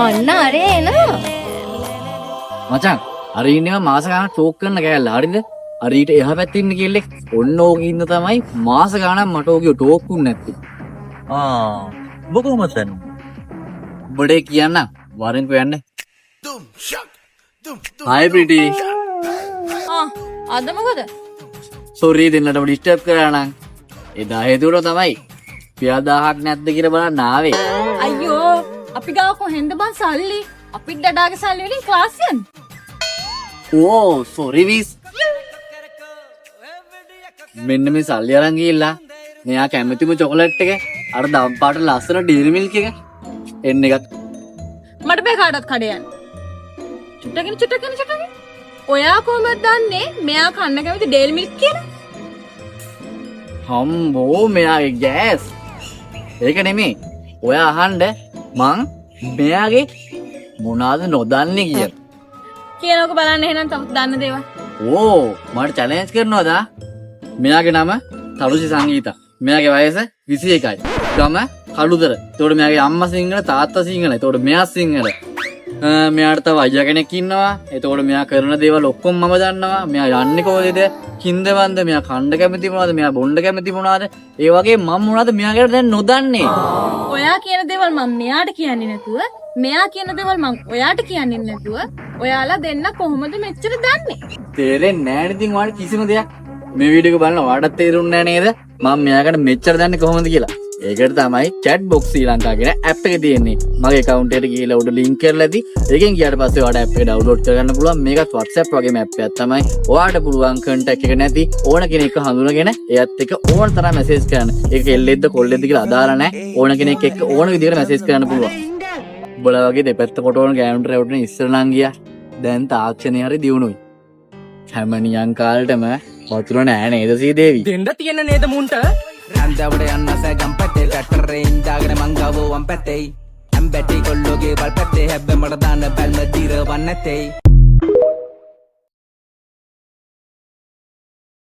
අන්න අරේ එනවා. මචං අර ඉන්නවා මාස ගානක් ටෝක් කරන්න කෑල්ල හරිද? අර ඊට එහා පැත්තේ ඉන්න කෙල්ලෙක් ඔන්න ඕකේ ඉන්න තමයි මාස ගානක් මට ඕකේ ටෝක් වුනේ නැත්තේ. ඔබ කොහොමද දන්නේ? බඩේ කියන්න වරෙන් කොයන්නේ. Hi pretty. අද මොකද? sorry දෙන්නට ඩිස්ටර්බ් කරා නම්. එදා හේතුව තමයි පියා 1000ක් නැද්ද කියලා බලන්න ආවේ. අයියෝ අපි ගාව කොහෙන්ද බං සල්ලි? අපිට ඩඩාගේ සල්ලි වලින් ක්ලාස් යන්න. ඕ sorry විස්. මෙන්න මේ සල්ලි අරන් ගිහිල්ලා මෙයා කැමතිම චොකලට් එක අර දම් පාට ලස්සන ඩේරි මිල්ක් එක එන්න එකක්. මට බෑ කාටවත් කඩේ යන්න. චුට්ටකින්. ඔයා කොහොමද දන්නේ මෙයා කන්න කැමති ඩේරි මිල්ක් කියලා? හම්බෝ මෙයාගේ ගෑස්. ඒක නෙමෙයි. ඔයා අහන්න මං මෙයාගේ මොනවාද නොදන්නේ කියලා. කියනකො බලන්න එහෙනම් තවත් දන්න දේවල්. ඕ මට චැලෙන්ජ් කරනවද? මෙයාගේ නම තරුසි සංගීතා. මෙයාගේ වයස 21යි. ගම කළුතර. එතකොට මෙයාගේ අම්මා සිංහල තාත්තා සිංහල. එතකොට මෙයා සිංහල. මෙයාට තව අයියා කෙනෙක් ඉන්නවා. එතකොට මෙයා කරන දේවල් ඔක්කොම මම දන්නවා. මෙයා යන්නේ කොහෙද? කින්දවන්ද? මෙයා කණ්ඩ කැමති මොනවද? මෙයා බොණ්ඩ කැමති මොනවද? ඒ වගේ මම මොනවද මෙයාට දැන් නොදන්නේ. ඔයා කියන දේවල් මම මෙයාට කියන්නේ නැතුව, මෙයා කියන දේවල් මම ඔයාට කියන්නේ නැතුව, ඔයාලා දෙන්න කොහොමද මෙච්චර දන්නේ? තේරෙන්නේ නැහැ නේද? ඉතින් ඔයාලට කිසිම දෙයක් මේ වීඩියෝ එක බලන ඔයාලට තේරුන්නේ නැහැ නේද? මම මෙයාකට මෙච්චර දන්නේ කොහොමද කියලා. ඒකට තමයි chat box ශ්‍රී ලංකා කියන app එක තියෙන්නේ. මගේ account එකට ගිහලා උඩ link කරලා ඇති. ඒකෙන් ගියාට පස්සේ ඔයාලට app එක download කරගන්න පුළුවන්. මේකත් WhatsApp වගේම app එකක් තමයි. ඔයාලට පුළුවන් contact එක නැති ඕන කෙනෙක්ව හඳුනගෙන එයත් එක්ක ඕන තරම් message කරන්න. ඒක එල්ලෙද්ද කොල්ලෙද්ද කියලා අදාළ නැහැ. ඕන කෙනෙක් එක්ක ඕන විදිහකට message කරන්න පුළුවන්. උඹලා වගේ දෙපැත්ත කොටවන ගෑනුන්ට රැවටෙන ඉස්සර නම් ගියා. දැන් තාක්ෂණය හරි දියුණුයි. හැමනියන් කාලෙටම වතුර නෑ නේද සීදේවි? දෙන්න තියෙන නේද මුන්ට? රන්දවට යන්න සැගම් පැත්තේ ටැක්ටරේ ඉඳාගෙන මං ගාව වම් පැත්තේ. අම්බැටි කොල්ලෝගේ වල් පැත්තේ හැබ්බ මට දාන්න බැල්ම දිරවන්න නැතේ.